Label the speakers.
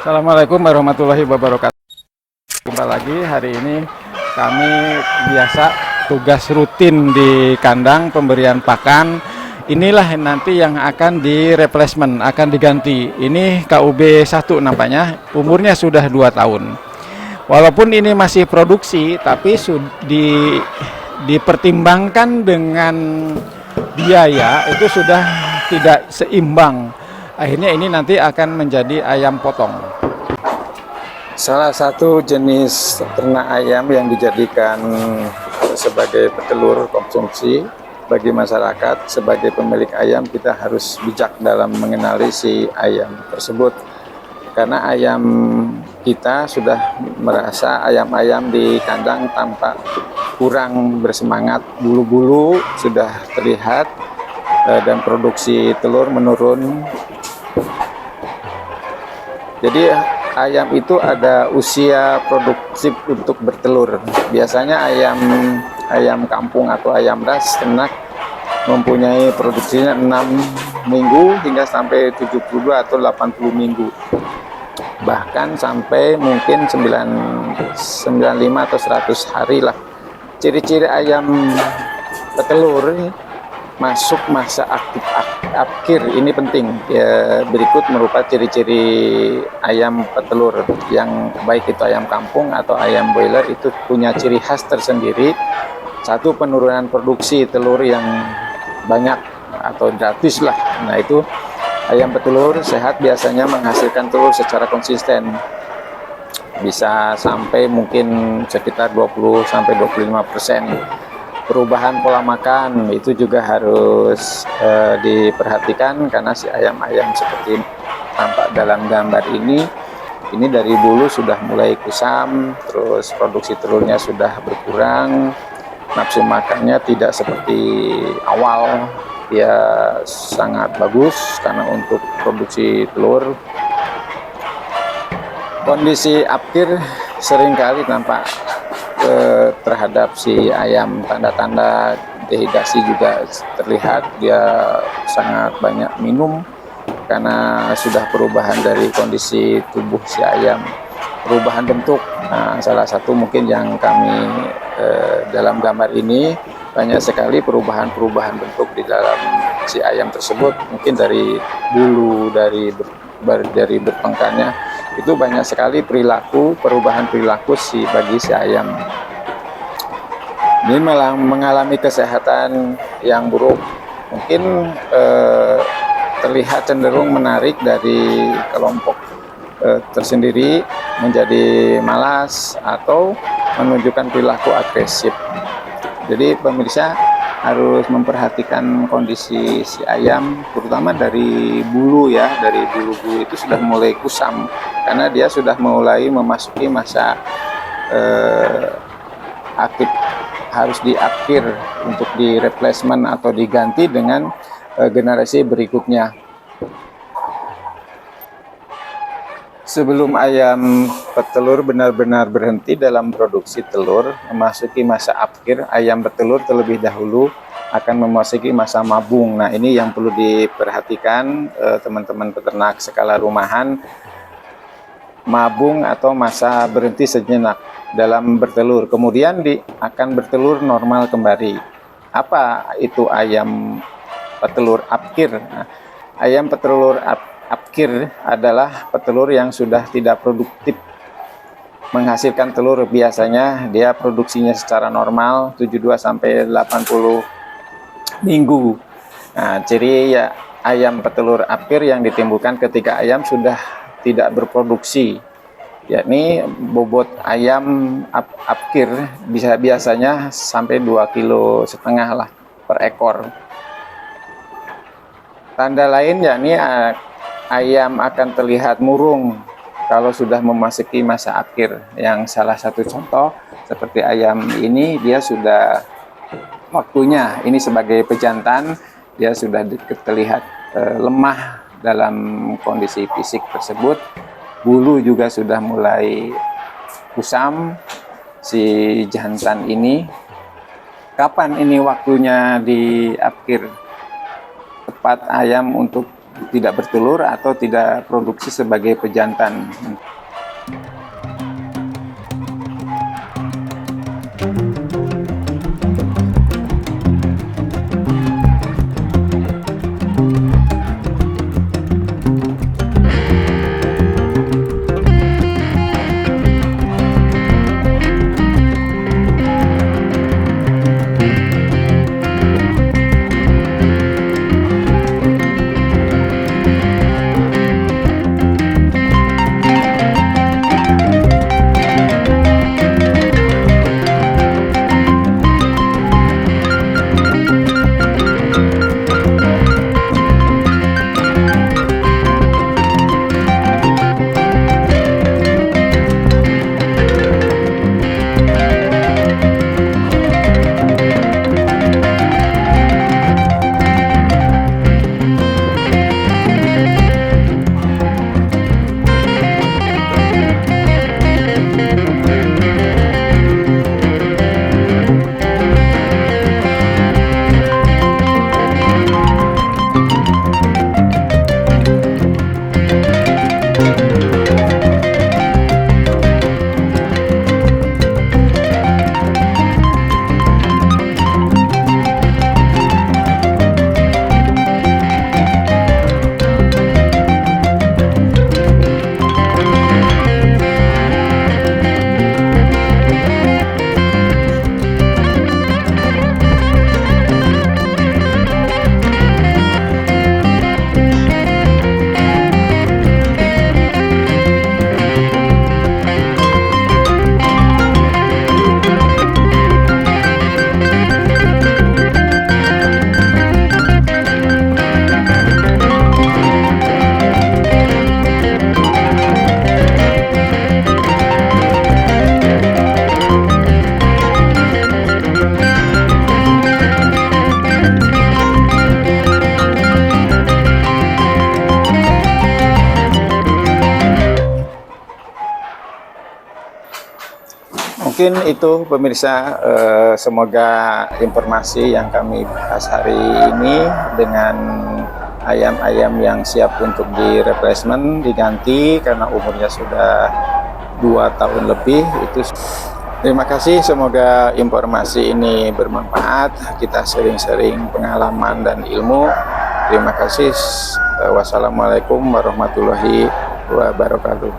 Speaker 1: Assalamualaikum warahmatullahi wabarakatuh. Jumpa lagi hari ini kami biasa tugas rutin di kandang pemberian pakan. Inilah nanti yang akan di replacement, akan diganti. Ini KUB 1 nampaknya, umurnya sudah 2 tahun. Walaupun ini masih produksi, tapi dipertimbangkan dengan biaya itu sudah tidak seimbang. Akhirnya ini nanti akan menjadi ayam potong. Salah satu jenis ternak ayam yang dijadikan sebagai petelur konsumsi bagi masyarakat. Sebagai pemilik ayam, kita harus bijak dalam mengenali si ayam tersebut. Karena ayam kita sudah merasa ayam-ayam di kandang tampak kurang bersemangat, bulu-bulu sudah terlihat dan produksi telur menurun. Jadi ayam itu ada usia produktif untuk bertelur. Biasanya ayam kampung atau ayam ras ternak mempunyai produksinya 6 minggu hingga sampai 72 atau 80 minggu. Bahkan sampai mungkin 95 atau 100 hari lah. Ciri-ciri ayam petelur masuk masa aktif akhir ini penting ya. Berikut merupakan ciri-ciri ayam petelur yang baik itu ayam kampung atau ayam broiler, itu punya ciri khas tersendiri. Satu, penurunan produksi telur yang banyak atau gratis lah. Nah, itu ayam petelur sehat biasanya menghasilkan telur secara konsisten, bisa sampai mungkin sekitar 20-25%. Perubahan pola makan itu juga harus diperhatikan, karena si ayam-ayam seperti tampak dalam gambar ini dari bulu sudah mulai kusam, terus produksi telurnya sudah berkurang, nafsu makannya tidak seperti awal. Dia sangat bagus karena untuk produksi telur. Kondisi akhir seringkali tampak terhadap si ayam, tanda-tanda dehidrasi juga terlihat. Dia sangat banyak minum karena sudah perubahan dari kondisi tubuh si ayam, perubahan bentuk. Nah, salah satu mungkin yang kami dalam gambar ini banyak sekali perubahan bentuk di dalam si ayam tersebut. Mungkin dari bulu, dari bertengkarnya, itu banyak sekali perubahan perilaku bagi si ayam. Ini malah mengalami kesehatan yang buruk, mungkin terlihat cenderung menarik dari kelompok tersendiri, menjadi malas atau menunjukkan perilaku agresif. Jadi pemirsa harus memperhatikan kondisi si ayam, terutama dari bulu ya. Dari bulu-bulu itu sudah mulai kusam karena dia sudah mulai memasuki masa aktif, harus diakhir untuk di replacement atau diganti dengan generasi berikutnya. Sebelum ayam petelur benar-benar berhenti dalam produksi telur, memasuki masa akhir, ayam petelur terlebih dahulu akan memasuki masa mabung. Nah, ini yang perlu diperhatikan teman-teman peternak skala rumahan. Mabung atau masa berhenti sejenak dalam bertelur, kemudian akan bertelur normal kembali. Apa itu ayam petelur akhir? Nah, ayam petelur akhir adalah petelur yang sudah tidak produktif menghasilkan telur. Biasanya dia produksinya secara normal 72-80 minggu. Nah, ciri ya ayam petelur akhir yang ditimbulkan ketika ayam sudah tidak berproduksi, yakni bobot ayam akhir biasanya sampai 2,5 kg lah per ekor. Tanda lain yakni ayam akan terlihat murung kalau sudah memasuki masa akhir. Yang salah satu contoh seperti ayam ini, dia sudah waktunya, ini sebagai pejantan, dia sudah terlihat lemah dalam kondisi fisik tersebut. Bulu juga sudah mulai kusam si jantan ini. Kapan ini waktunya di akhir? Tepat ayam untuk tidak bertelur atau tidak produksi sebagai pejantan. Mungkin itu pemirsa, semoga informasi yang kami bahas hari ini dengan ayam-ayam yang siap untuk direplacement, diganti karena umurnya sudah 2 tahun lebih itu. Terima kasih, semoga informasi ini bermanfaat, kita sering-sering pengalaman dan ilmu. Terima kasih. Wassalamualaikum warahmatullahi wabarakatuh.